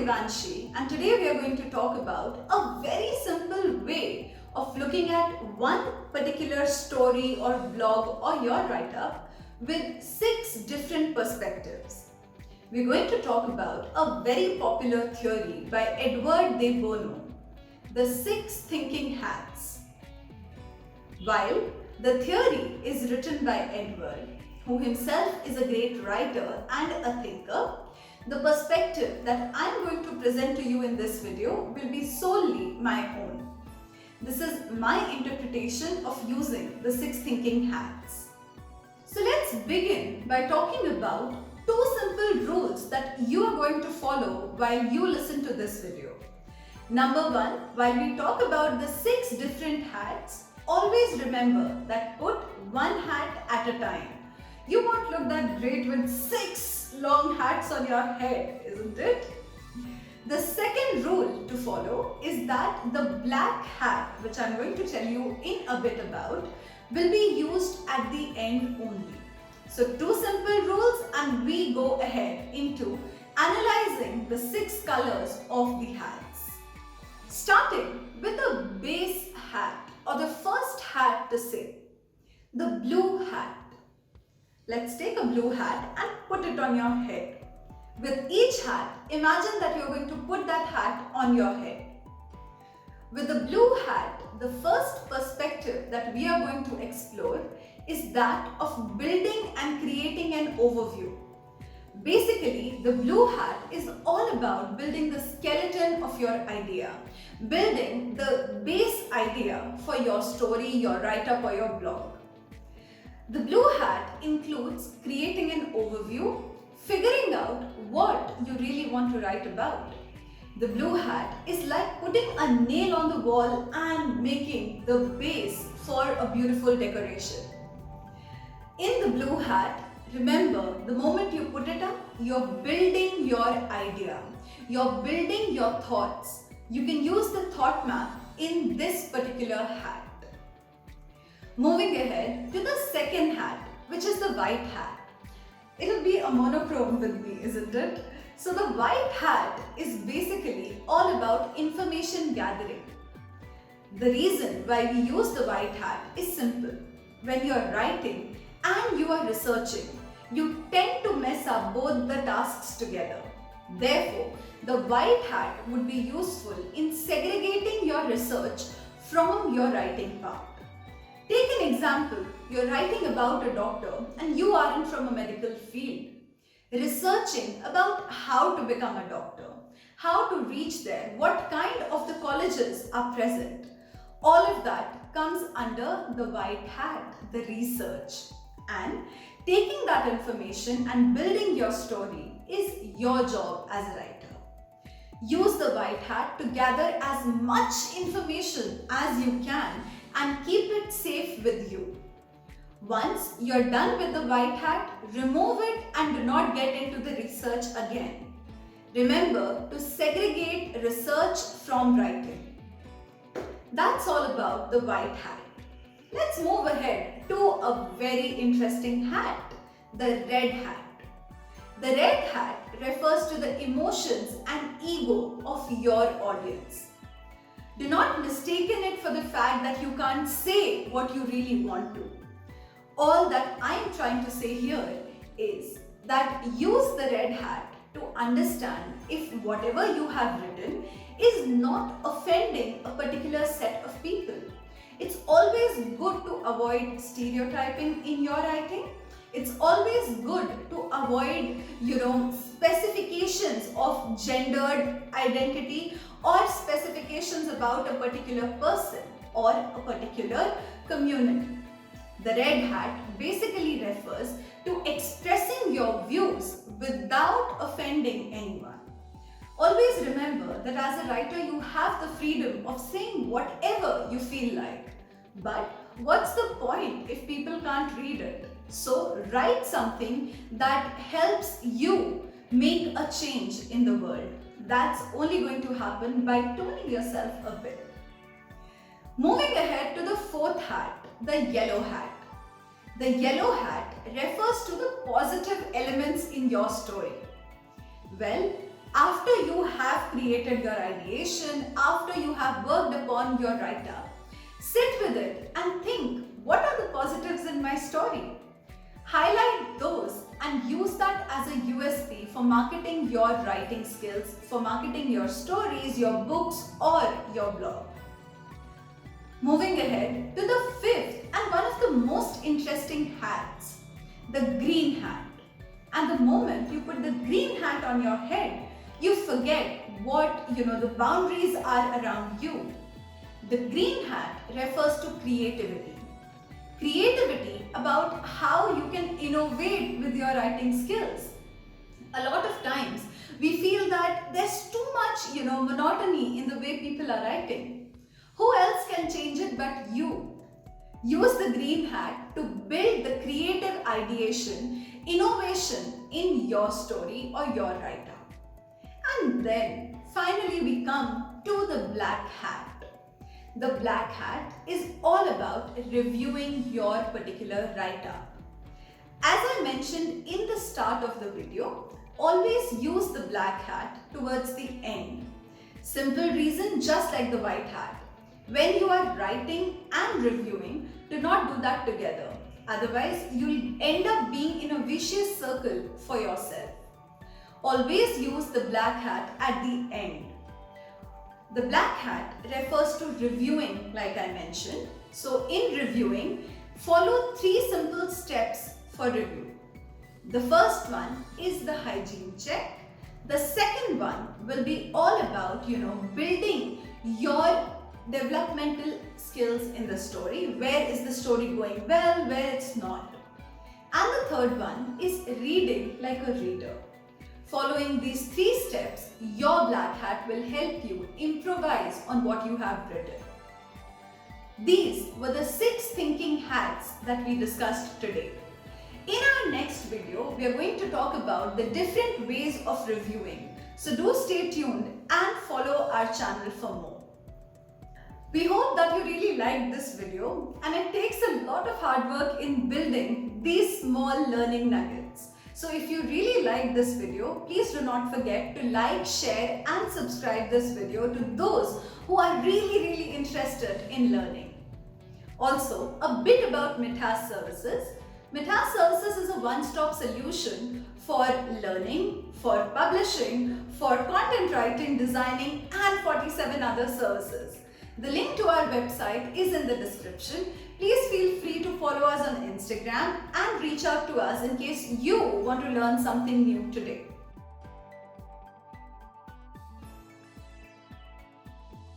Devanshi, and today we are going to talk about a very simple way of looking at one particular story or blog or your write-up with 6 different perspectives. We're going to talk about a very popular theory by Edward de Bono, the 6 thinking hats. While the theory is written by Edward, who himself is a great writer and a thinker, the perspective that I'm going to present to you in this video will be solely my own. This is my interpretation of using the 6 thinking hats. So let's begin by talking about 2 simple rules that you are going to follow while you listen to this video. Number 1, while we talk about the 6 different hats, always remember that put one hat at a time. You won't look that great with 6 long hats on your head, isn't it? The second rule to follow is that the black hat, which I'm going to tell you in a bit about, will be used at the end only. So 2 simple rules and we go ahead into analyzing the 6 colors of the hats. Starting with the base hat or the first hat to say, the blue hat. Let's take a blue hat and put it on your head. With each hat, imagine that you're going to put that hat on your head. With the blue hat, the first perspective that we are going to explore is that of building and creating an overview. Basically, the blue hat is all about building the skeleton of your idea, building the base idea for your story, your write-up or your blog. The blue hat includes creating an overview, figuring out what you really want to write about. The blue hat is like putting a nail on the wall and making the base for a beautiful decoration. In the blue hat, remember, the moment you put it up, you're building your idea. You're building your thoughts. You can use the thought map in this particular hat. Moving ahead to the second hat, which is the white hat. It'll be a monochrome with me, isn't it? So the white hat is basically all about information gathering. The reason why we use the white hat is simple. When you are writing and you are researching, you tend to mess up both the tasks together. Therefore, the white hat would be useful in segregating your research from your writing part. Take an example, you're writing about a doctor and you aren't from a medical field. Researching about how to become a doctor, how to reach there, what kind of the colleges are present. All of that comes under the white hat, the research. And taking that information and building your story is your job as a writer. Use the white hat to gather as much information as you can and keep it safe with you. Once you're done with the white hat, remove it and do not get into the research again. Remember to segregate research from writing. That's all about the white hat. Let's move ahead to a very interesting hat, the red hat. The red hat refers to the emotions and ego of your audience. Do not mistake it for the fact that you can't say what you really want to. All that I am trying to say here is that use the red hat to understand if whatever you have written is not offending a particular set of people. It's always good to avoid stereotyping in your writing. It's always good to avoid, specifications of gendered identity or specifications about a particular person or a particular community. The red hat basically refers to expressing your views without offending anyone. Always remember that as a writer you have the freedom of saying whatever you feel like. But what's the point if people can't read it? So write something that helps you make a change in the world. That's only going to happen by toning yourself a bit. Moving ahead to the 4th hat, the yellow hat. The yellow hat refers to the positive elements in your story. Well, After you have created your ideation, after you have worked upon your write-up, sit with it and think, what are the positives in my story? Highlight those and use that as a USP for marketing your writing skills, for marketing your stories, your books, or your blog. Moving ahead to the fifth and one of the most interesting hats, the green hat. And the moment you put the green hat on your head, you forget what the boundaries are around you. The green hat refers to creativity. Creativity about how you can innovate with your writing skills. A lot of times we feel that there's too much monotony in the way people are writing. Who else can change it but you? Use the green hat to build the creative ideation, innovation in your story or your write-up. And then finally we come to the black hat. The black hat is all about reviewing your particular write-up. As I mentioned in the start of the video, always use the black hat towards the end. Simple reason, just like the white hat. When you are writing and reviewing, do not do that together. Otherwise, you'll end up being in a vicious circle for yourself. Always use the black hat at the end. The black hat refers to reviewing, like I mentioned. So in reviewing, follow 3 simple steps for review. The first one is the hygiene check. The second one will be all about, building your developmental skills in the story. Where is the story going well, where it's not. And the third one is reading like a reader. Following these 3 steps, your black hat will help you improvise on what you have written. These were the 6 thinking hats that we discussed today. In our next video, we are going to talk about the different ways of reviewing. So do stay tuned and follow our channel for more. We hope that you really liked this video, and it takes a lot of hard work in building these small learning nuggets. So if you really like this video, please do not forget to like, share and subscribe this video to those who are really interested in learning. Also, a bit about Mithas Services. Mithas Services is a one-stop solution for learning, for publishing, for content writing, designing and 47 other services. The link to our website is in the description. Please feel free to follow us on Instagram and reach out to us in case you want to learn something new today.